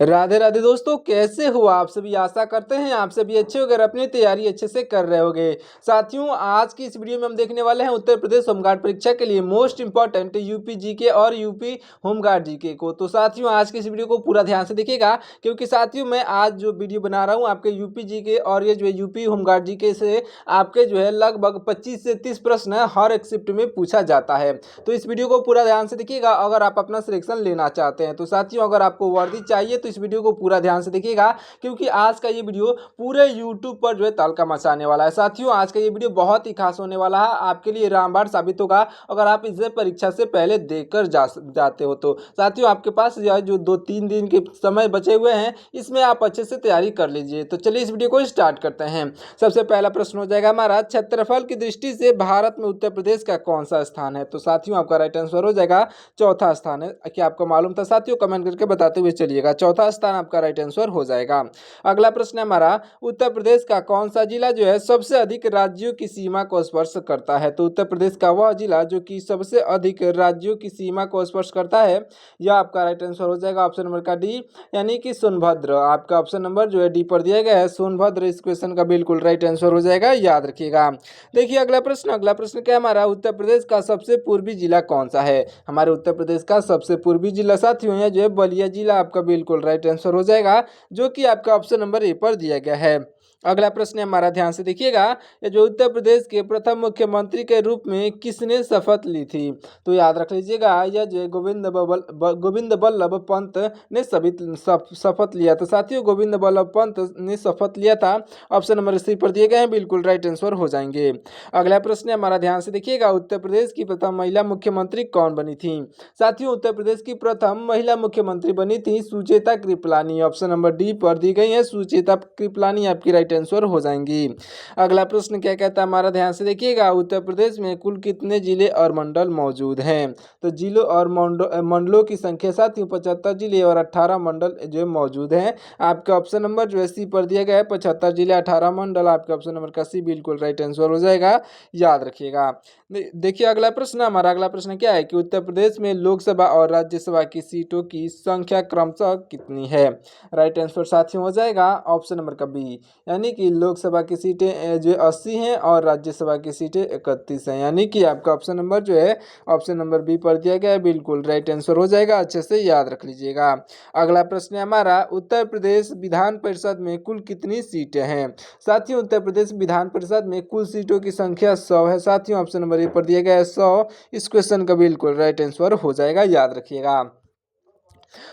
राधे राधे दोस्तों, कैसे हो आप सभी। आशा करते हैं आप सभी अच्छे हो, अगर अपनी तैयारी अच्छे से कर रहे होगे। साथियों, आज की इस वीडियो में हम देखने वाले हैं उत्तर प्रदेश होमगार्ड परीक्षा के लिए मोस्ट इंपॉर्टेंट यूपी जीके और यूपी होमगार्ड जीके को। तो साथियों, आज की इस वीडियो को पूरा ध्यान से देखिएगा, क्योंकि साथियों मैं आज जो वीडियो बना रहा हूँ आपके यूपी जीके और ये जो है यूपी होमगार्ड जीके से आपके जो है लगभग 25 से 30 प्रश्न हर एक शिफ्ट में पूछा जाता है। तो इस वीडियो को पूरा ध्यान से देखिएगा अगर आप अपना सिलेक्शन लेना चाहते हैं। तो साथियों, अगर आपको वर्दी चाहिए तो इस वीडियो को पूरा ध्यान से देखिएगा, क्योंकि आज का ये वीडियो पूरे यूट्यूब पर जो है तहलका मचाने वाला है। साथियों, आज का ये वीडियो बहुत ही खास होने वाला है, आपके लिए रामबाण साबित होगा अगर आप इसे परीक्षा से पहले देखकर जाते हो। तो साथियों, आपके पास जो 2-3 दिन के समय बचे हुए हैं, इसमें आप अच्छे से तैयारी कर लीजिए। तो चलिए इस वीडियो को स्टार्ट करते हैं। सबसे पहला प्रश्न हो जाएगा हमारा, क्षेत्रफल की दृष्टि से भारत में उत्तर प्रदेश का कौन सा स्थान है। तो साथियों, आपका राइट आंसर हो जाएगा चौथा स्थान है। क्या आपको मालूम था साथियों? कमेंट करके बताते हुए चलिएगा। चौथा स्थान आपका राइट आंसर हो जाएगा। अगला प्रश्न है हमारा, उत्तर प्रदेश का कौन सा जिला जो है सबसे अधिक राज्यों की सीमा को स्पर्श करता है। तो उत्तर प्रदेश का वह जिला जो कि सबसे अधिक राज्यों की सीमा को स्पर्श करता है, यह आपका राइट आंसर हो जाएगा ऑप्शन नंबर का डी, यानी कि सोनभद्र। आपका ऑप्शन नंबर जो है डी पर दिया गया है, सोनभद्र इस क्वेश्चन का बिल्कुल राइट आंसर हो जाएगा, याद रखिएगा। देखिए अगला प्रश्न क्या हमारा, उत्तर प्रदेश का सबसे पूर्वी जिला कौन सा है। हमारे उत्तर प्रदेश का सबसे पूर्वी जिला साथियों है जो है बलिया जिला, आपका बिल्कुल राइट आंसर हो जाएगा, जो कि आपका ऑप्शन नंबर ए पर दिया गया है। अगला प्रश्न है हमारा, ध्यान से देखिएगा, ये जो उत्तर प्रदेश के प्रथम मुख्यमंत्री के रूप में किसने शपथ ली थी। तो याद रख लीजिएगा, यह जो है गोविंद बल्लभ पंत ने शपथ लिया। तो साथियों, गोविंद बल्लभ पंत ने शपथ लिया था, ऑप्शन नंबर सी पर दिए गए हैं, बिल्कुल राइट आंसर हो जाएंगे। अगला प्रश्न है हमारा, ध्यान से देखिएगा, उत्तर प्रदेश की प्रथम महिला मुख्यमंत्री कौन बनी थी। साथियों, उत्तर प्रदेश की प्रथम महिला मुख्यमंत्री बनी थी Sucheta Kripalani, option number D पर दी गई है, सुचेता कृपलानी आपकी राइट आंसर हो जाएंगी। अगला प्रश्न क्या कहता है हमारा, ध्यान से देखिएगा, उत्तर प्रदेश में कुल कितने जिले और मंडल मौजूद हैं। तो जिलों और मंडलों की संख्या साथियों 75 जिले और 18 मंडल जो है मौजूद हैं। आपका ऑप्शन नंबर जो है सी पर दिया गया है, 75 जिले 18 मंडल, आपका ऑप्शन नंबर का सी बिल्कुल राइट आंसर हो जाएगा, याद रखिएगा। देखिए अगला प्रश्न, हमारा अगला प्रश्न क्या है कि उत्तर प्रदेश में लोकसभा और राज्यसभा की सीटों की संख्या क्रमशः कितनी है। राइट आंसर साथियों हो जाएगा ऑप्शन नंबर का बी, यानी कि लोकसभा की सीटें जो 80 हैं और राज्यसभा की सीटें 31 हैं, यानी कि आपका ऑप्शन नंबर जो है ऑप्शन नंबर बी पर दिया गया है, बिल्कुल राइट आंसर हो जाएगा, अच्छे से याद रख लीजिएगा। अगला प्रश्न है हमारा, उत्तर प्रदेश विधान परिषद में कुल कितनी सीटें हैं। साथियों, उत्तर प्रदेश विधान परिषद में कुल सीटों की संख्या 100 है। साथियों, ऑप्शन नंबर ए पर दिया गया है 100, इस क्वेश्चन का बिल्कुल राइट आंसर हो जाएगा, याद रखिएगा।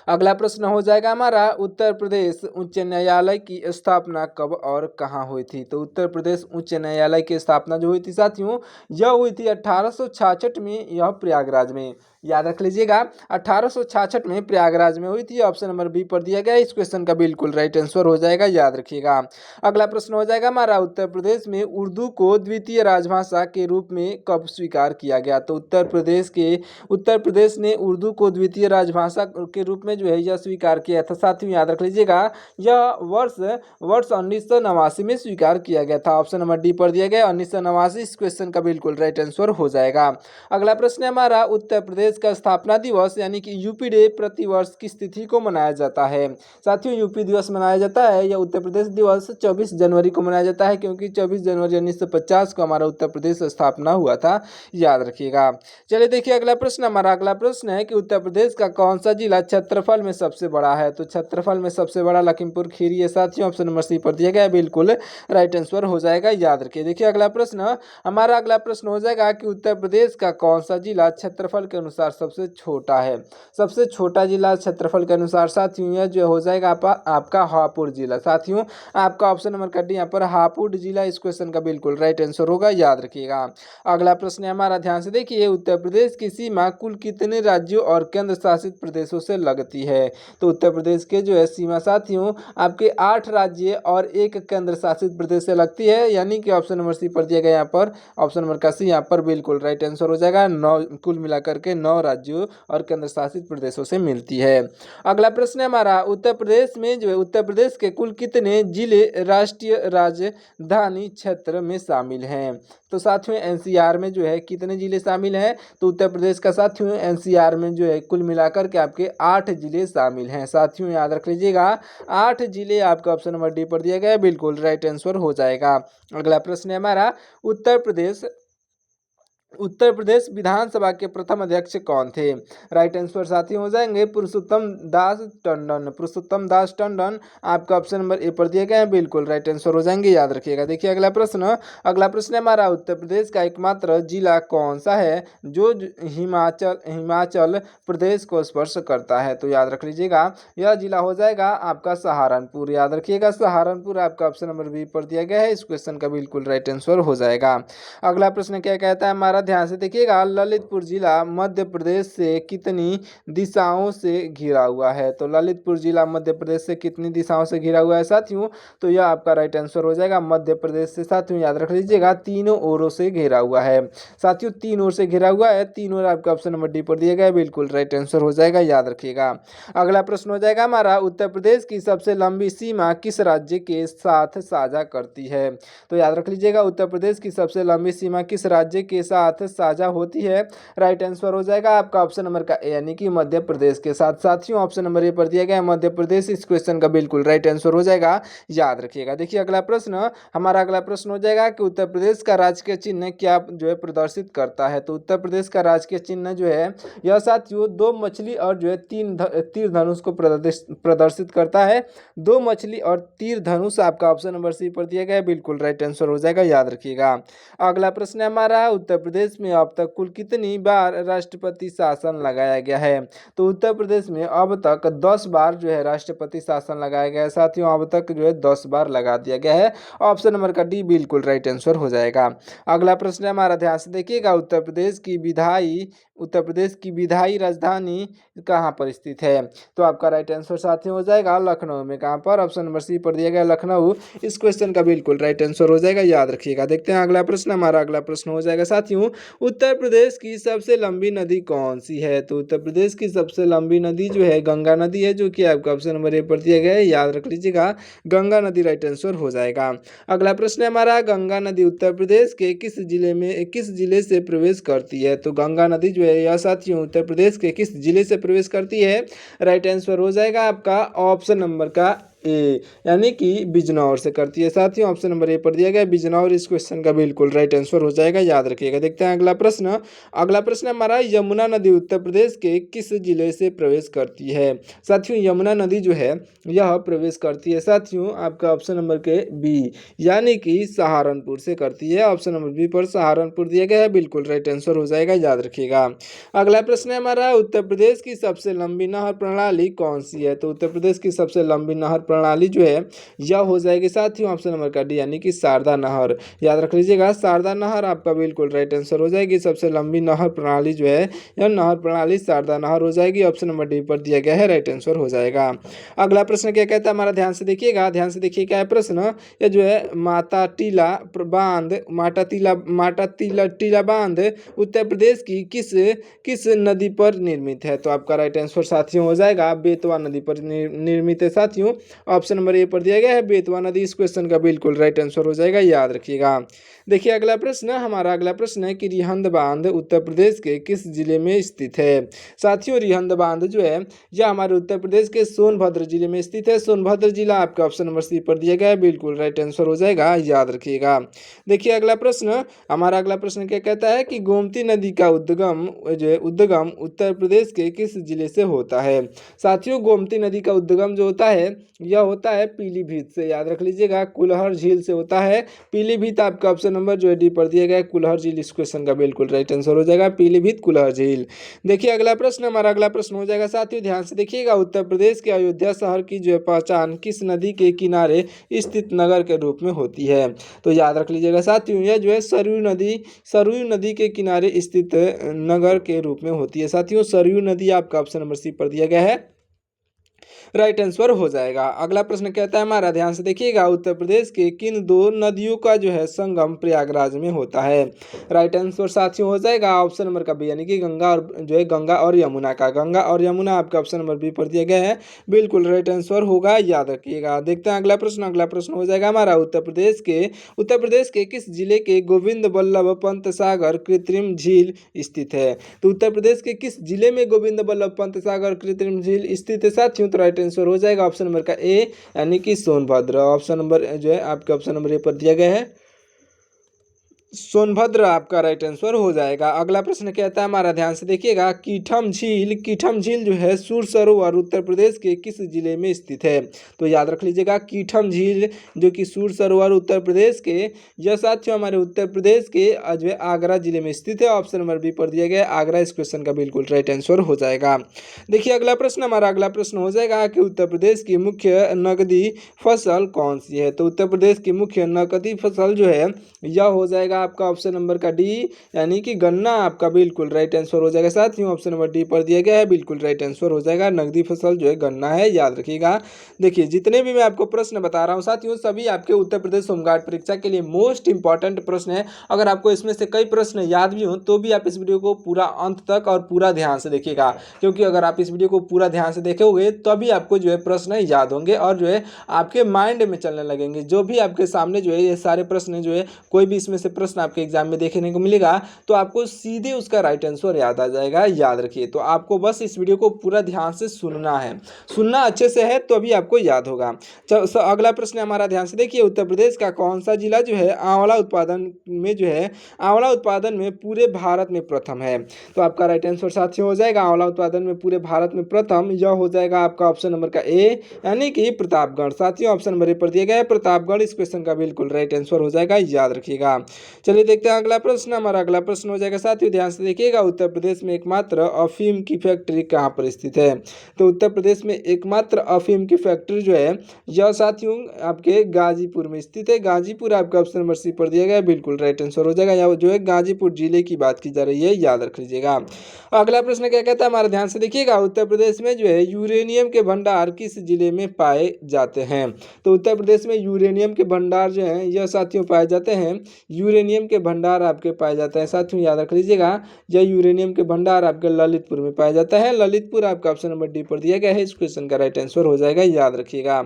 अगला प्रश्न हो जाएगा हमारा, उत्तर प्रदेश उच्च न्यायालय की स्थापना कब और कहाँ हुई थी। तो उत्तर प्रदेश उच्च न्यायालय की स्थापना जो हुई थी साथियों, यह हुई थी 1866 में, यह प्रयागराज में, याद रख लीजिएगा, 1866 में प्रयागराज में हुई थी, ऑप्शन नंबर बी पर दिया गया, इस क्वेश्चन का बिल्कुल राइट आंसर हो जाएगा, याद रखिएगा। अगला प्रश्न हो जाएगा हमारा, उत्तर प्रदेश में उर्दू को द्वितीय राजभाषा के रूप में कब स्वीकार किया गया। तो उत्तर प्रदेश ने उर्दू को द्वितीय राजभाषा के रूप में जो है यह स्वीकार किया था। साथियों, याद रख लीजिएगा, यह वर्ष 1989 में स्वीकार किया गया था, ऑप्शन नंबर डी पर दिया गया 1989, इस क्वेश्चन का बिल्कुल राइट आंसर हो जाएगा। अगला प्रश्न है हमारा, उत्तर प्रदेश का स्थापना दिवस यानी कि यूपी डे प्रतिवर्ष किस तिथि को मनाया जाता है। साथियों, यूपी दिवस मनाया जाता है या उत्तर प्रदेश दिवस 24 जनवरी को मनाया जाता है, क्योंकि 24 जनवरी 1950 को हमारा उत्तर प्रदेश स्थापना हुआ था, याद रखिएगा। चलिए देखिए अगला प्रश्न, हमारा अगला प्रश्न है कि उत्तर प्रदेश का कौन सा जिला क्षेत्रफल में सबसे बड़ा है। तो क्षेत्रफल में सबसे बड़ा लखीमपुर खीरी है साथियों, ऑप्शन नंबर सी पर दिया गया है, बिल्कुल राइट आंसर हो जाएगा, याद रखिए। देखिए अगला प्रश्न, हमारा अगला प्रश्न हो जाएगा कि उत्तर प्रदेश का कौन सा जिला क्षेत्रफल के अनुसार सबसे छोटा है। सबसे छोटा जिला क्षेत्रफल के अनुसार साथियों यह जो हो जाएगा आपका हापुड़ जिला। साथियों, आपका ऑप्शन नंबर का डी यहाँ पर हापुड़ जिला, इस क्वेश्चन का बिल्कुल राइट आंसर होगा, याद रखिएगा। अगला प्रश्न है हमारा, ध्यान से देखिए, उत्तर प्रदेश की सीमा कुल कितने राज्यों और केंद्र शासित प्रदेशों से लगती है। तो उत्तर प्रदेश के जो है सीमा साथियों आपके 8 राज्य और 1 केंद्र शासित प्रदेश से लगती है, यानी कि ऑप्शन नंबर सी पर दिया गया, यहाँ पर ऑप्शन नंबर का सी यहाँ पर बिल्कुल राइट आंसर हो जाएगा। 9 कुल मिलाकर के 9 राज्यों और केंद्र शासित प्रदेशों से मिलती है। अगला प्रश्न है हमारा, उत्तर प्रदेश में जो है उत्तर प्रदेश के कुल कितने जिले राष्ट्रीय राजधानी क्षेत्र में शामिल हैं। तो साथियों, एनसीआर में जो है कितने जिले शामिल हैं। तो उत्तर प्रदेश का साथियों एनसीआर में जो है कुल मिलाकर के आपके 8 जिले शामिल हैं। साथियों याद रख लीजिएगा 8 जिले आपका ऑप्शन नंबर डी पर दिया गया है, बिल्कुल राइट आंसर हो जाएगा। अगला प्रश्न है हमारा उत्तर प्रदेश विधानसभा के प्रथम अध्यक्ष कौन थे? राइट आंसर साथी हो जाएंगे पुरुषोत्तम दास टंडन। पुरुषोत्तम दास टंडन आपका ऑप्शन नंबर ए पर दिए गए हैं, बिल्कुल राइट आंसर हो जाएंगे, याद रखिएगा। देखिए अगला प्रश्न हमारा उत्तर प्रदेश का एकमात्र जिला कौन सा है जो हिमाचल प्रदेश को स्पर्श करता है? तो याद रख लीजिएगा यह जिला हो जाएगा आपका सहारनपुर। याद रखिएगा सहारनपुर आपका ऑप्शन नंबर बी पर दिया गया है, इस क्वेश्चन का बिल्कुल राइट आंसर हो जाएगा। अगला प्रश्न क्या कहता है हमारा, ध्यान से देखिएगा, ललितपुर जिला मध्य प्रदेश से कितनी दिशाओं से घिरा हुआ है? तो ललितपुर जिला मध्य प्रदेश से कितनी दिशाओं से घिरा हुआ है साथियों? तो यह आपका राइट आंसर हो जाएगा मध्य प्रदेश से साथियों याद रख लीजिएगा तीनों ओरों से घिरा हुआ है। साथियों 3 ओर से घिरा हुआ है, 3 ओर आपका ऑप्शन नंबर डी पर दिया गया है, बिल्कुल राइट आंसर हो जाएगा, याद रखिएगा। अगला प्रश्न हो जाएगा हमारा, उत्तर प्रदेश की सबसे लंबी सीमा किस राज्य के साथ साझा करती है? तो याद रख लीजिएगा उत्तर प्रदेश की सबसे लंबी सीमा किस राज्य के साथ साझा होती है? राइट आंसर हो जाएगा आपका ऑप्शन नंबर का ए यानी कि मध्य प्रदेश के साथ। साथियों ऑप्शन नंबर ए पर दिया गया है मध्य प्रदेश, इस क्वेश्चन का बिल्कुल राइट आंसर हो जाएगा, याद रखिएगा। देखिए अगला प्रश्न हो जाएगा कि उत्तर प्रदेश का राजकीय चिन्ह क्या जो है प्रदर्शित करता है? तो उत्तर प्रदेश का राजकीय चिन्ह जो है यह साथियों 2 मछली और जो है 3 तीर धनुष को प्रदर्शित करता है। 2 मछली और तीर धनुष आपका ऑप्शन नंबर सी पर दिया गया है, बिल्कुल राइट आंसर हो जाएगा, याद रखिएगा। अगला प्रश्न है हमारा, उत्तर प्रदेश में अब तक कुल कितनी बार राष्ट्रपति शासन लगाया गया है? तो उत्तर प्रदेश में अब तक 10 बार जो है राष्ट्रपति शासन लगाया गया है साथियों, अब तक जो है 10 बार लगा दिया गया है, ऑप्शन नंबर का डी बिल्कुल राइट आंसर हो जाएगा। अगला प्रश्न है हमारा, ध्यान से देखिएगा, उत्तर प्रदेश की विधायी राजधानी कहाँ पर स्थित है? तो आपका राइट आंसर साथियों हो जाएगा लखनऊ में। कहाँ पर? ऑप्शन नंबर सी पर दिया गया लखनऊ, इस क्वेश्चन का बिल्कुल राइट आंसर हो जाएगा, याद रखिएगा। देखते हैं अगला प्रश्न, हमारा अगला प्रश्न हो जाएगा साथियों, उत्तर प्रदेश की सबसे लंबी नदी कौन सी है? तो उत्तर प्रदेश की सबसे लंबी नदी जो है गंगा नदी है, जो कि आपका ऑप्शन नंबर ए पर दिया गया है, याद रख लीजिएगा गंगा नदी राइट आंसर हो जाएगा। अगला प्रश्न है हमारा, गंगा नदी उत्तर प्रदेश के किस जिले से प्रवेश करती है? तो गंगा नदी जो है यह साथियों उत्तर प्रदेश के किस जिले से प्रवेश करती है? राइट आंसर हो जाएगा आपका ऑप्शन नंबर का ए यानी कि बिजनौर से करती है साथियों, ऑप्शन नंबर ए पर दिया गया बिजनौर, इस क्वेश्चन का बिल्कुल राइट आंसर हो जाएगा, याद रखिएगा। देखते हैं अगला प्रश्न हमारा, यमुना नदी उत्तर प्रदेश के किस जिले से प्रवेश करती है? साथियों यमुना नदी जो है यह प्रवेश करती है साथियों आपका ऑप्शन नंबर के बी यानी कि सहारनपुर से करती है, ऑप्शन नंबर बी पर सहारनपुर दिया गया है, बिल्कुल राइट आंसर हो जाएगा, याद रखिएगा। अगला प्रश्न है हमारा, उत्तर प्रदेश की सबसे लंबी नहर प्रणाली कौन सी है? तो उत्तर प्रदेश की सबसे लंबी नहर प्रणाली जो है यह हो जाएगी साथियों ऑप्शन नंबर का डी यानी कि शारदा नहर, याद रख लीजिएगा शारदा नहर आपका बिल्कुल राइट आंसर हो जाएगी। सबसे लंबी नहर प्रणाली जो है यह नहर प्रणाली शारदा नहर हो जाएगी, ऑप्शन नंबर डी पर दिया गया है, राइट आंसर हो जाएगा। अगला प्रश्न क्या कहता है हमारा, ध्यान से देखिएगा, क्या है प्रश्न, यह जो है माता टीला बांध उत्तर प्रदेश की किस नदी पर निर्मित है? तो आपका राइट आंसर साथियों हो जाएगा बेतवा नदी पर निर्मित है साथियों, ऑप्शन नंबर ए पर दिया गया है बेतवा नदी, इस क्वेश्चन का बिल्कुल राइट आंसर हो जाएगा, याद रखिएगा। देखिए अगला प्रश्न है कि रिहंद बांध उत्तर प्रदेश के किस जिले में स्थित है? साथियों रिहंद बांध जो है यह हमारे उत्तर प्रदेश के सोनभद्र जिले में स्थित है, सोनभद्र जिला आपका ऑप्शन नंबर सी पर दिया गया है, बिल्कुल राइट आंसर हो जाएगा, याद रखिएगा। देखिए अगला प्रश्न क्या कहता है कि गोमती नदी का उद्गम उत्तर प्रदेश के किस जिले से होता है? साथियों गोमती नदी का उद्गम जो होता है यह होता है पीलीभीत से, याद रख लीजिएगा कुल्हड़ झील से होता है, पीलीभीत आपका ऑप्शन नंबर जो है डी पर दिया गया है कुल्हड़ झील, इस क्वेश्चन का बिल्कुल राइट आंसर हो जाएगा पीलीभीत कुल्हड़ झील। देखिए हमारा अगला प्रश्न हो जाएगा साथियों, ध्यान से देखिएगा, उत्तर प्रदेश के अयोध्या शहर की जो है पहचान किस नदी के किनारे स्थित नगर के रूप में होती है? तो याद रख लीजिएगा साथियों यह जो है सरयू नदी के किनारे स्थित नगर के रूप में होती है साथियों, सरयू नदी आपका ऑप्शन नंबर सी पर दिया गया है, राइट आंसर हो जाएगा। अगला प्रश्न कहता है हमारा, ध्यान से देखिएगा, उत्तर प्रदेश के किन दो नदियों का जो है संगम प्रयागराज में होता है। राइट आंसर साथियों हो जाएगा ऑप्शन नंबर का बी, यानी कि गंगा और जो है गंगा और यमुना का। गंगा और यमुना आपका ऑप्शन नंबर बी पर दिया गया है, बिल्कुल राइट आंसर होगा, याद रखिएगा। देखते हैं अगला प्रश्न। अगला प्रश्न हो जाएगा हमारा, उत्तर प्रदेश के किस जिले के गोविंद बल्लभ पंत सागर कृत्रिम झील स्थित है। तो उत्तर प्रदेश के किस जिले में गोविंद बल्लभ पंत सागर कृत्रिम झील स्थित है साथियों। तो राइट आंसर हो जाएगा ऑप्शन नंबर का ए, यानी कि सोनभद्र। ऑप्शन नंबर जो है आपके ऑप्शन नंबर ए पर दिया गया है, सोनभद्र आपका राइट आंसर हो जाएगा। अगला प्रश्न कहता है हमारा, ध्यान से देखिएगा, कीठम झील जो है सूर सरोवर उत्तर प्रदेश के किस जिले में स्थित है। तो याद रख लीजिएगा, कीठम झील जो कि सूर सरोवर उत्तर प्रदेश के, यह साथियों हमारे उत्तर प्रदेश के जो है आगरा जिले में स्थित है। ऑप्शन नंबर बी पर दिया गया है आगरा, इस क्वेश्चन का बिल्कुल राइट आंसर हो जाएगा। देखिए अगला प्रश्न, हमारा अगला प्रश्न हो जाएगा कि उत्तर प्रदेश की मुख्य नकदी फसल कौन सी है। तो उत्तर प्रदेश की मुख्य नकदी फसल जो है यह हो जाएगा आपका ऑप्शन नंबर का डी, यानी कि गन्ना आपका बिल्कुल राइट आंसर हो जाएगा साथियों। ऑप्शन नंबर डी पर दिया गया है, बिल्कुल राइट आंसर हो जाएगा। नकदी फसल जो है गन्ना है, याद रखिएगा। देखिए जितने भी मैं आपको प्रश्न बता रहा हूँ साथियों, सभी आपके उत्तर प्रदेश होमगार्ड परीक्षा के लिए मोस्ट इंपॉर्टेंट प्रश्न है। अगर आपको इसमें से कई प्रश्न याद भी हों तो भी आप इस वीडियो को पूरा अंत तक और पूरा ध्यान से देखिएगा, क्योंकि अगर आप इस वीडियो को पूरा ध्यान से देखोगे तभी आपको जो है प्रश्न याद होंगे और जो है आपके माइंड में चलने लगेंगे। जो भी आपके सामने जो है ये सारे प्रश्न जो है, कोई भी इसमें से प्रश्न आपके एग्जाम में देखने को मिलेगा तो आपको सीधे उसका राइट आंसर याद आ जाएगा, याद रखिए। तो आपको बस इस वीडियो को पूरा ध्यान से सुनना है, सुनना अच्छे से है तो अभी आपको याद होगा। चलो अगला प्रश्न हमारा, ध्यान से देखिए, उत्तर प्रदेश का कौन सा जिला जो है आंवला उत्पादन में जो है आंवला उत्पादन में पूरे भारत में प्रथम है। तो आपका राइट आंसर साथियों हो जाएगा आंवला उत्पादन में पूरे भारत में प्रथम, यह हो जाएगा आपका ऑप्शन नंबर का ए, यानी कि प्रतापगढ़। साथियों ऑप्शन नंबर ए पर दिया गया है प्रतापगढ़, इस क्वेश्चन का बिल्कुल राइट आंसर हो जाएगा, याद रखिएगा। चलिए देखते हैं अगला प्रश्न। हमारा अगला प्रश्न हो जाएगा साथियों, ध्यान से देखिएगा, उत्तर प्रदेश में एकमात्र अफीम की फैक्ट्री कहाँ पर स्थित है। तो उत्तर प्रदेश में एकमात्र अफीम की फैक्ट्री जो है यह साथियों आपके गाजीपुर में स्थित है। गाजीपुर आपका ऑप्शन नंबर सी पर दिया गया है, बिल्कुल राइट आंसर हो जाएगा। यह जो है गाजीपुर जिले की बात की जा रही है, याद रख लीजिएगा। अगला प्रश्न क्या कहता है हमारा, ध्यान से देखिएगा, उत्तर प्रदेश में जो है यूरेनियम के भंडार किस जिले में पाए जाते हैं। तो उत्तर प्रदेश में यूरेनियम के भंडार जो है यह साथियों पाए जाते हैं, यूरेनियम के भंडार आपके पाए जाते हैं साथियों, याद रख लीजिएगा। यह यूरेनियम के भंडार आपके ललितपुर में पाया जाता है। ललितपुर आपका ऑप्शन नंबर डी पर दिया गया है, इस क्वेश्चन का राइट आंसर हो जाएगा, याद रखिएगा।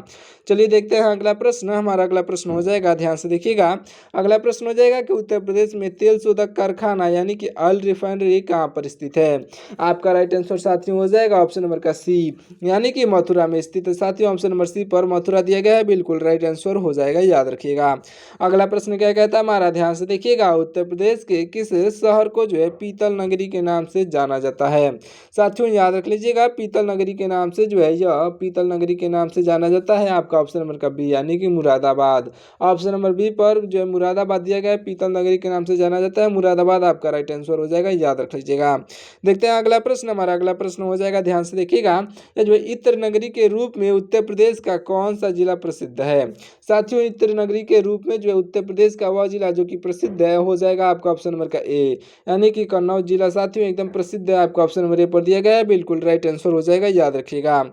चलिए देखते हैं अगला प्रश्न। हमारा अगला प्रश्न हो जाएगा, ध्यान से देखिएगा, अगला प्रश्न हो जाएगा कि उत्तर प्रदेश में तेल शोधक कारखाना यानी कि ऑयल रिफाइनरी कहाँ पर स्थित है। आपका राइट आंसर साथियों हो जाएगा ऑप्शन नंबर का सी, यानी कि मथुरा में स्थित है साथियों। ऑप्शन नंबर सी पर मथुरा दिया गया है, बिल्कुल राइट आंसर हो जाएगा, याद रखिएगा। अगला प्रश्न क्या कहता है हमारा, ध्यान से देखिएगा, उत्तर प्रदेश के किस शहर को जो है पीतल नगरी के नाम से जाना जाता है। साथियों याद रख लीजिएगा, पीतल नगरी के नाम से जो है यह पीतल नगरी के नाम से जाना जाता है। आपका ऑप्शन नंबर का बी, यानी कि मुरादाबाद। ऑप्शन नंबर बी पर जो है मुरादाबाद दिया गया है, पीतल नगरी के नाम से जाना जाता है मुरादाबाद, आपका राइट आंसर हो जाएगा, याद रख लीजिएगा। देखते हैं अगला प्रश्न। हमारा अगला प्रश्न हो जाएगा, ध्यान से देखिएगा, जो है इत्र नगरी के रूप में उत्तर प्रदेश का कौन सा जिला प्रसिद्ध है। साथियों इत्र नगरी के रूप में जो है उत्तर प्रदेश का वह जिला जो कि प्रसिद्ध है हो जाएगा आपका ऑप्शन नंबर का ए, यानी कि कन्नौज जिला साथियों एकदम प्रसिद्ध है। आपका ऑप्शन नंबर ए पर दिया गया है, बिल्कुल राइट आंसर हो जाएगा, याद रखिएगा।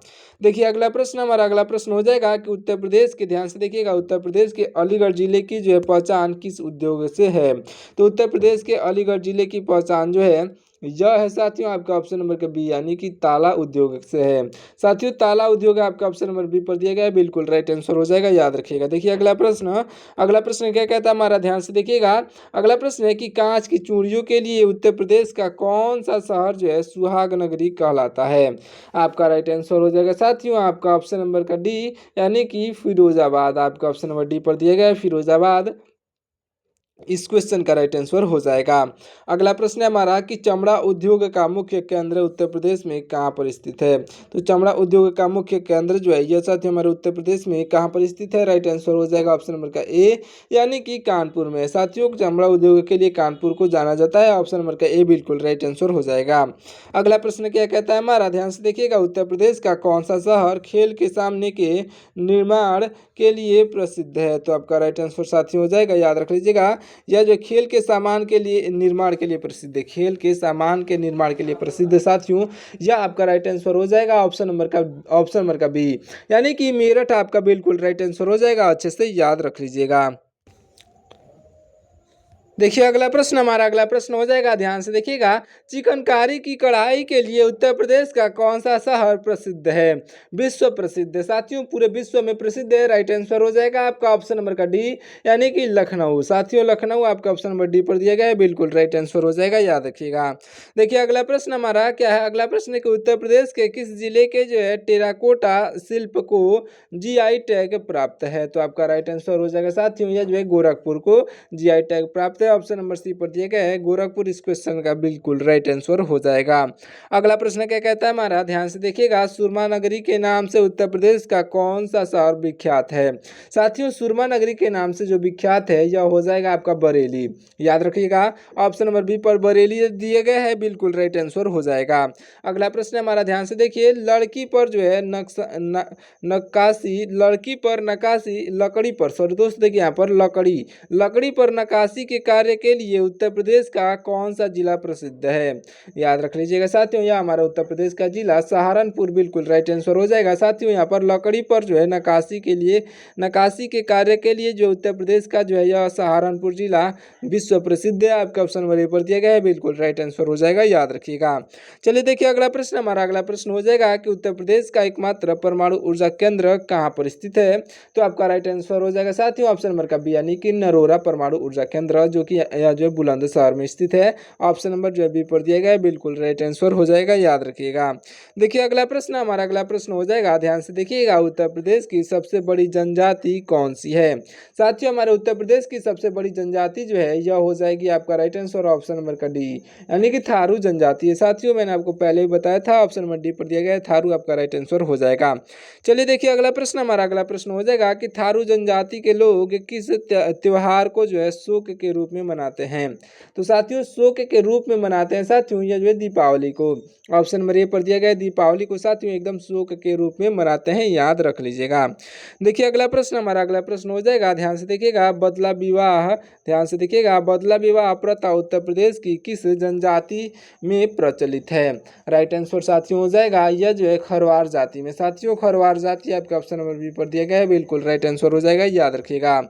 देखिए अगला प्रश्न, हमारा अगला प्रश्न हो जाएगा कि उत्तर प्रदेश के, ध्यान से देखिएगा, उत्तर प्रदेश के अलीगढ़ जिले की जो है पहचान किस उद्योग से है। तो उत्तर प्रदेश के अलीगढ़ जिले की पहचान जो है यह है साथियों आपका ऑप्शन नंबर का बी, यानी कि ताला उद्योग से है। साथियों ताला उद्योग आपका ऑप्शन नंबर बी पर दिया गया है, बिल्कुल राइट आंसर हो जाएगा, याद रखिएगा। देखिए अगला प्रश्न क्या कहता है हमारा, ध्यान से देखिएगा, अगला प्रश्न है कि कांच की चूड़ियों के लिए उत्तर प्रदेश का कौन सा शहर जो है सुहाग नगरी कहलाता है। आपका राइट आंसर हो जाएगा साथियों आपका ऑप्शन नंबर का डी, यानी कि फिरोजाबाद। आपका ऑप्शन नंबर डी पर दिया गया है फिरोजाबाद, इस क्वेश्चन का राइट आंसर हो जाएगा। अगला प्रश्न है हमारा कि चमड़ा उद्योग का मुख्य केंद्र उत्तर प्रदेश में कहाँ पर स्थित है। तो चमड़ा उद्योग का मुख्य केंद्र जो है यह साथियों हमारे उत्तर प्रदेश में कहाँ पर स्थित है, राइट आंसर हो जाएगा ऑप्शन नंबर का ए, यानी कि कानपुर में। साथियों चमड़ा उद्योग के लिए कानपुर को जाना जाता है, ऑप्शन नंबर का ए बिल्कुल राइट आंसर हो जाएगा। अगला प्रश्न क्या कहता है हमारा, ध्यान से देखिएगा, उत्तर प्रदेश का कौन सा शहर खेल के सामने के निर्माण के लिए प्रसिद्ध है। तो आपका राइट आंसर साथियों हो जाएगा, याद रख लीजिएगा, यह जो खेल के सामान के लिए निर्माण के लिए प्रसिद्ध है, खेल के सामान के निर्माण के लिए प्रसिद्ध है साथियों। यह आपका राइट आंसर हो जाएगा ऑप्शन नंबर का बी, यानी कि मेरठ आपका बिल्कुल राइट आंसर हो जाएगा। अच्छे से याद रख लीजिएगा। देखिए अगला प्रश्न हो जाएगा, ध्यान से देखिएगा। चिकनकारी की कढ़ाई के लिए उत्तर प्रदेश का कौन सा शहर प्रसिद्ध है? विश्व प्रसिद्ध है साथियों, पूरे विश्व में प्रसिद्ध है। राइट आंसर हो जाएगा आपका ऑप्शन नंबर का डी, यानी कि लखनऊ। साथियों लखनऊ आपका ऑप्शन नंबर डी पर दिया गया है, बिल्कुल राइट आंसर हो जाएगा, याद रखिएगा। देखिए अगला प्रश्न हमारा क्या है, अगला प्रश्न है कि उत्तर प्रदेश के किस जिले के जो है टेराकोटा शिल्प को जीआई टैग प्राप्त है? तो आपका राइट आंसर हो जाएगा साथियों, यह जो है गोरखपुर को जीआई टैग प्राप्त है। ऑप्शन नंबर सी पर दिया गया है गोरखपुर, इस क्वेश्चन का बिल्कुल राइट आंसर हो जाएगा। अगला प्रश्न क्या कहता है हमारा, ध्यान से देखिएगा। सुरमा नगरी के नाम से उत्तर प्रदेश का कौन सा शहर विख्यात है? साथियों सुरमा नगरी के नाम से जो विख्यात है यह हो जाएगा आपका बरेली, याद रखिएगा। ऑप्शन नंबर बी पर बरेली दिए गए हैं, बिल्कुल राइट आंसर हो जाएगा। अगला प्रश्न हमारा, ध्यान से देखिए। लड़की पर जो है नक्काशी, लड़की पर नक्काशी लकड़ी पर, सॉरी दोस्त देखिए यहाँ पर लकड़ी पर नक्काशी के कार्य के लिए उत्तर प्रदेश का कौन सा जिला प्रसिद्ध है? याद रख लीजिएगा साथियों, यह हमारा उत्तर प्रदेश का जिला सहारनपुर, बिल्कुल राइट आंसर हो जाएगा। साथियों यहाँ पर लकड़ी पर जो है नक्काशी के कार्य के लिए जो उत्तर प्रदेश का जो है यह सहारनपुर जिला विश्व प्रसिद्ध है। आपका ऑप्शन नंबर ए पर दिया गया है, बिल्कुल राइट आंसर हो जाएगा, याद रखिएगा। चलिए देखिए अगला प्रश्न हमारा, अगला प्रश्न हो जाएगा कि उत्तर प्रदेश का एकमात्र परमाणु ऊर्जा केंद्र कहाँ पर स्थित है? तो आपका राइट आंसर हो जाएगा साथियों ऑप्शन नंबर का बी, यानी कि नरोरा परमाणु ऊर्जा केंद्र, जो कि जो है बुलंदशहर में स्थित है। ऑप्शन नंबर जो है बी पर दिया गया है, बिल्कुल राइट आंसर हो जाएगा, याद रखिएगा। देखिए अगला प्रश्न हमारा, अगला प्रश्न हो जाएगा, ध्यान से देखिएगा। उत्तर प्रदेश की सबसे बड़ी जनजाति कौन सी है? साथियों हमारे उत्तर प्रदेश की सबसे बड़ी जनजाति जो है यह हो जाएगी आपका राइट आंसर ऑप्शन नंबर का डी, यानी कि थारू जनजाति है। साथियों मैंने आपको पहले ही बताया था, ऑप्शन नंबर डी पर दिया गया है, थारू आपका राइट आंसर हो जाएगा। चलिए देखिए अगला प्रश्न हमारा, अगला प्रश्न हो जाएगा कि थारू जनजाति के लोग किस त्योहार को जो है शोक के रूप में मनाते हैं? तो साथियों शोक के रूप में मनाते हैं साथियों यह जो है दीपावली को। ऑप्शन नंबर ए पर दिया गया है, दीपावली को साथियों एकदम शोक के रूप में मनाते हैं, याद रख लीजिएगा। देखिए अगला प्रश्न हमारा, अगला प्रश्न हो जाएगा, ध्यान से देखिएगा। बदला विवाह, ध्यान से देखिएगा। बदला विवाह प्रथा उत्तर प्रदेश की किस जनजाति में प्रचलित है? राइट आंसर साथियों हो जाएगा यह जो है खरवार जाति में। साथियों खरवार जाति आपका ऑप्शन नंबर बी पर दिया गया है, बिल्कुल राइट आंसर हो जाएगा, याद रखिएगा।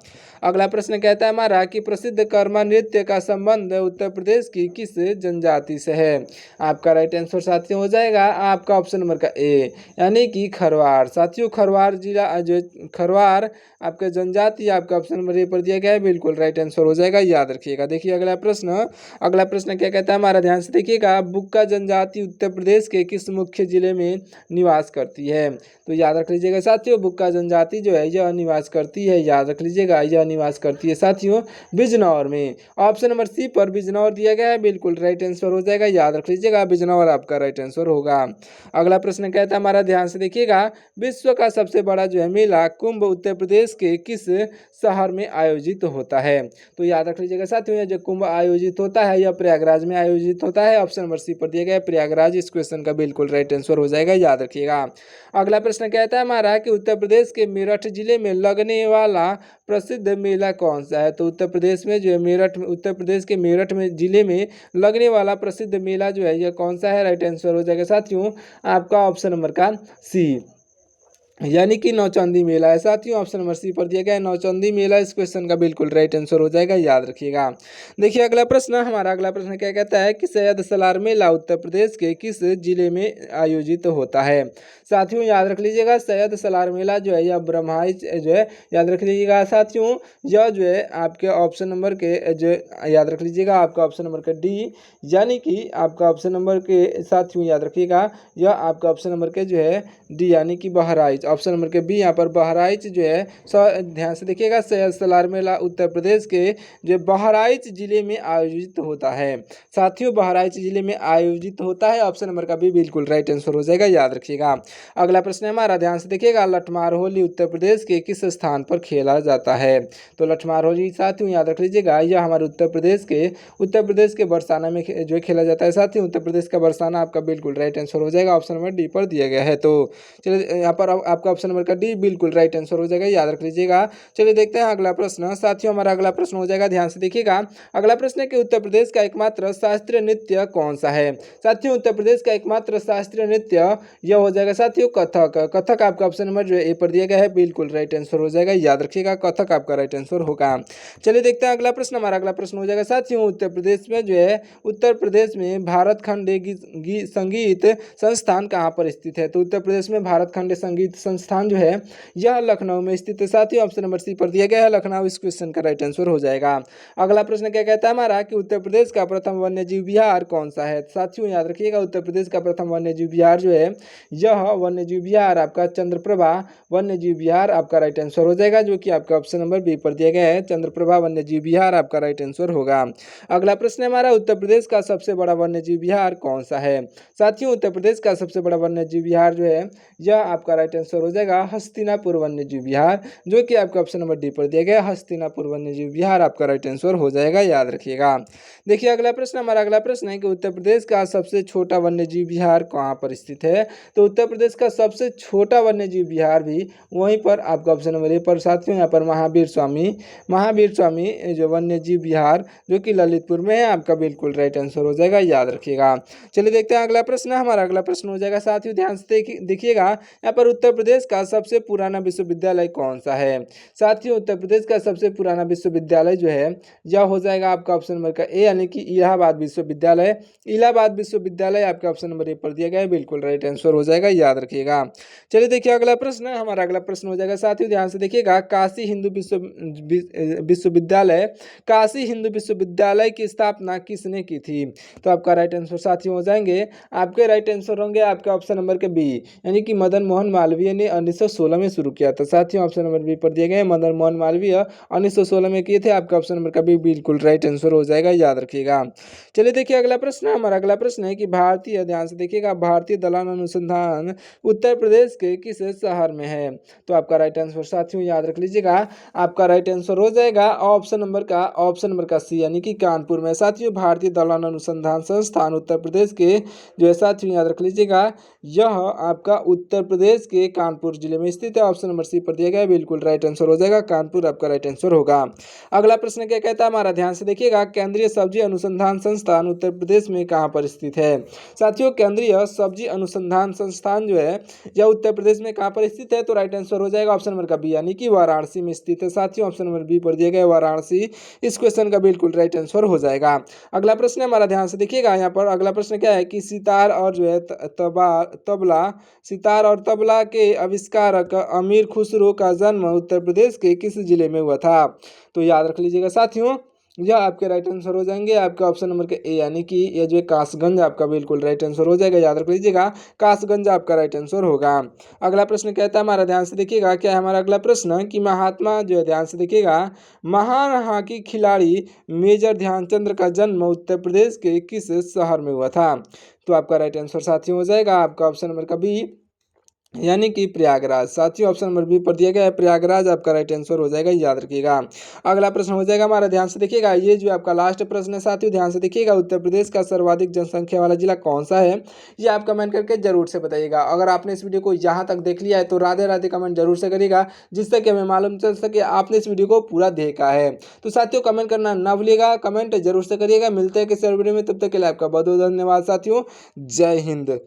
अगला प्रश्न कहता है हमारा कि प्रसिद्ध कर्मा नृत्य का संबंध उत्तर प्रदेश की किस जनजाति से है? आपका राइट आंसर साथियों हो जाएगा आपका ऑप्शन नंबर का ए, यानी कि खरवार। साथियों खरवार जिला जो खरवार आपका जनजाति आपका ऑप्शन नंबर ए पर दिया गया है, बिल्कुल राइट आंसर हो जाएगा, याद रखिएगा। देखिए अगला प्रश्न क्या कहता है हमारा, ध्यान से देखिएगा। बुक्का जनजाति उत्तर प्रदेश के किस मुख्य जिले में निवास करती है? तो याद रख लीजिएगा साथियों बुक्का जनजाति जो है यह निवास करती है, याद रख लीजिएगा, यह निवास करती है साथियों बिजनौर में। ऑप्शन नंबर सी पर बिजनौर दिया गया है, बिल्कुल राइट आंसर हो जाएगा, याद रख लीजिएगा, बिजनौर आपका राइट आंसर होगा। अगला प्रश्न कहता है हमारा, ध्यान से देखिएगा। विश्व का सबसे बड़ा जो है मेला कुंभ उत्तर प्रदेश के किस शहर में आयोजित होता है? तो याद रख लीजिएगा साथियों जो कुंभ आयोजित होता है यह प्रयागराज में आयोजित होता है। ऑप्शन नंबर सी पर दिया गया है प्रयागराज, इस क्वेश्चन का बिल्कुल राइट आंसर हो जाएगा, याद रखिएगा। अगला प्रश्न कहता है हमारा कि उत्तर प्रदेश के मेरठ जिले में लगने वाला प्रसिद्ध मेला कौन सा है? तो उत्तर प्रदेश में जो है उत्तर प्रदेश के मेरठ में जिले में लगने वाला प्रसिद्ध मेला जो है यह कौन सा है? राइट आंसर हो जाएगा साथियों आपका ऑप्शन नंबर का सी, यानी कि नौचंदी मेला है। साथियों ऑप्शन नंबर सी पर दिया गया है नौचंदी मेला, इस क्वेश्चन का बिल्कुल राइट आंसर हो जाएगा, याद रखिएगा। देखिए अगला प्रश्न हमारा, अगला प्रश्न क्या कहता है कि सैयद सलार मेला उत्तर प्रदेश के किस जिले में आयोजित होता है? साथियों याद रख लीजिएगा सैयद सलार मेला जो है यह ब्रह्माइच जो है, याद रख लीजिएगा साथियों यह जो है आपके ऑप्शन नंबर के जो याद रख लीजिएगा आपका ऑप्शन नंबर का डी, यानी कि आपका ऑप्शन नंबर के साथियों याद रखिएगा यह आपका ऑप्शन नंबर के जो है डी, यानी कि बहराइच। ऑप्शन नंबर के बी यहाँ पर बहराइच जो है ध्यान से देखिएगा सैयद सलार मेला उत्तर प्रदेश के जो बहराइच जिले में आयोजित होता है। साथियों बहराइच जिले में आयोजित होता है, ऑप्शन नंबर का बी बिल्कुल राइट आंसर हो जाएगा, याद रखिएगा। अगला प्रश्न है हमारा, ध्यान से देखिएगा। लठमार होली उत्तर प्रदेश के किस स्थान पर खेला जाता है? तो लठमार होली साथियों याद रख लीजिएगा यह हमारे उत्तर प्रदेश के बरसाना में जो खेला जाता है। साथियों उत्तर प्रदेश का बरसाना आपका बिल्कुल राइट आंसर हो जाएगा, ऑप्शन नंबर डी पर दिया गया है। तो चलिए यहाँ पर आपका ऑप्शन नंबर का डी बिल्कुल राइट आंसर हो जाएगा, याद रख लीजिएगा। चलिए देखते हैं अगला प्रश्न। साथियों हमारा अगला प्रश्न हो जाएगा, ध्यान से देखिएगा। अगला प्रश्न है कि उत्तर प्रदेश का एकमात्र शास्त्रीय नृत्य कौन सा है। साथियों उत्तर प्रदेश का एकमात्र शास्त्रीय नृत्य यह हो जाएगा साथियों कथक। कथक आपका ऑप्शन नंबर जो है ए पर दिया गया है, बिल्कुल राइट आंसर हो जाएगा, याद रखिएगा कथक आपका राइट आंसर होगा। चलिए देखते हैं अगला प्रश्न। हमारा अगला प्रश्न हो जाएगा साथियों उत्तर प्रदेश में जो है उत्तर प्रदेश में भारत खंडे संगीत संस्थान कहाँ पर स्थित है। तो उत्तर प्रदेश में भारत खंडे संगीत संस्थान जो है यह लखनऊ में स्थित है साथियों, ऑप्शन नंबर सी पर दिया गया है लखनऊ, इस क्वेश्चन का राइट आंसर हो जाएगा। अगला प्रश्न क्या कहता है हमारा कि उत्तर प्रदेश का प्रथम वन्यजीव विहार कौन सा है। साथियों याद रखिएगा उत्तर प्रदेश का प्रथम वन्यजीव विहार जो है यह वन्यजीव विहार आपका चंद्रप्रभा वन्यजीव विहार आपका राइट आंसर हो जाएगा, जो कि आपका ऑप्शन नंबर बी पर दिया गया है, चंद्रप्रभा वन्यजीव विहार आपका राइट आंसर होगा। अगला प्रश्न हमारा उत्तर प्रदेश का सबसे बड़ा वन्यजीव विहार कौन सा है। साथियों उत्तर प्रदेश का सबसे बड़ा वन्यजीव विहार जो है यह आपका राइट आंसर हो जाएगा हस्तिनापुर वन्यजीव विहार, जो कि आपका ऑप्शन नंबर डी पर दिया गया हस्तिनापुर वन्यजीव विहार आपका राइट आंसर हो जाएगा, याद रखिएगा। देखिए अगला प्रश्न, हमारा अगला प्रश्न है कि उत्तर प्रदेश का सबसे छोटा वन्यजीव विहार कहाँ पर स्थित है। तो उत्तर प्रदेश का सबसे छोटा वन्यजीव विहार भी वहीं पर आपका ऑप्शन नंबर ए पर साथियों यहाँ पर महावीर स्वामी जो वन्यजीव विहार जो कि ललितपुर में है आपका बिल्कुल राइट आंसर हो जाएगा, याद रखिएगा। चलिए देखते हैं अगला प्रश्न। हमारा अगला प्रश्न हो जाएगा साथियों ध्यान से देखिएगा, यहाँ पर उत्तर प्रदेश का सबसे पुराना विश्वविद्यालय कौन सा है। साथियों उत्तर प्रदेश का सबसे पुराना विश्वविद्यालय जो है यह हो जाएगा आपका ऑप्शन नंबर का ए, यानी कि इलाहाबाद विश्वविद्यालय। इलाहाबाद विश्वविद्यालय आपका ऑप्शन नंबर ए पर दिया गया है, बिल्कुल राइट आंसर हो जाएगा, याद रखिएगा। चलिए देखिए अगला प्रश्न, हमारा अगला प्रश्न हो जाएगा साथियों ध्यान से देखिएगा, काशी हिंदू विश्वविद्यालय की स्थापना किसने की थी। तो आपका राइट आंसर साथियों हो जाएंगे, आपके राइट आंसर होंगे आपके ऑप्शन नंबर के बी, यानी कि मदन मोहन मालवीय ने 1916 में शुरू किया था साथियों, ऑप्शन नंबर बी पर दिए गए मदन मोहन मालवीय 1916 में किए थे, आपका ऑप्शन नंबर का बी बिल्कुल राइट आंसर हो जाएगा, याद रखिएगा। चलिए देखिए अगला प्रश्न, हमारा अगला प्रश्न है कि भारतीय, ध्यान से देखिएगा, भारतीय दलना अनुसंधान उत्तर प्रदेश के किस शहर में है। तो आपका राइट आंसर साथियों याद रख लीजिएगा, आपका राइट आंसर हो जाएगा ऑप्शन नंबर का सी, यानी कि कानपुर में साथियों। भारतीय दलना अनुसंधान संस्थान उत्तर प्रदेश के जो है साथियों याद रख लीजिएगा, यह आपका उत्तर प्रदेश के कानपुर जिले में स्थित है, ऑप्शन नंबर सी पर दिया गया है, बिल्कुल राइट आंसर हो जाएगा, कानपुर आपका राइट आंसर होगा। अगला प्रश्न क्या कहता है हमारा, ध्यान से देखिएगा, केंद्रीय सब्जी अनुसंधान संस्थान उत्तर प्रदेश में कहाँ पर स्थित है। साथियों केंद्रीय सब्जी अनुसंधान संस्थान जो है यह उत्तर प्रदेश में कहाँ पर स्थित है। तो राइट आंसर हो जाएगा ऑप्शन नंबर का बी, यानी कि वाराणसी में स्थित है साथियों, ऑप्शन नंबर बी पर दिया गया वाराणसी, इस क्वेश्चन का बिल्कुल राइट आंसर हो जाएगा। अगला प्रश्न हमारा ध्यान से देखिएगा, यहाँ पर अगला प्रश्न क्या है कि सितार और जो है तबला के आविष्कारक अमीर खुसरो का जन्म उत्तर प्रदेश के किस जिले में हुआ था। तो याद रख लीजिएगा साथियों, यह आपके राइट आंसर हो जाएंगे, आपके ऑप्शन नंबर के ए, यानी कि यह जो है कासगंज आपका बिल्कुल राइट आंसर हो जाएगा, याद रख लीजिएगा, कासगंज आपका राइट आंसर होगा। अगला प्रश्न कहता है हमारा, ध्यान से देखिएगा, क्या है हमारा अगला प्रश्न कि महात्मा जो है, ध्यान से देखिएगा, महान हॉकी खिलाड़ी मेजर ध्यानचंद का जन्म उत्तर प्रदेश के किस शहर में हुआ था। तो आपका राइट आंसर साथियों हो जाएगा, आपका ऑप्शन नंबर का बी, यानी कि प्रयागराज साथियों, ऑप्शन नंबर बी पर दिया गया है प्रयागराज, आपका राइट आंसर हो जाएगा, याद रखिएगा। अगला प्रश्न हो जाएगा हमारा, ध्यान से देखिएगा, ये जो आपका लास्ट प्रश्न है साथियों, ध्यान से देखिएगा, उत्तर प्रदेश का सर्वाधिक जनसंख्या वाला जिला कौन सा है, ये आप कमेंट करके जरूर से बताइएगा। अगर आपने इस वीडियो को यहाँ तक देख लिया है तो राधे राधे कमेंट जरूर से करिएगा, जिससे कि हमें मालूम चल सके आपने इस वीडियो को पूरा देखा है। तो साथियों कमेंट करना ना भूलिएगा, कमेंट जरूर से करिएगा। मिलते हैं किसी वीडियो में, तब तक के लिए आपका बहुत बहुत धन्यवाद साथियों, जय हिंद।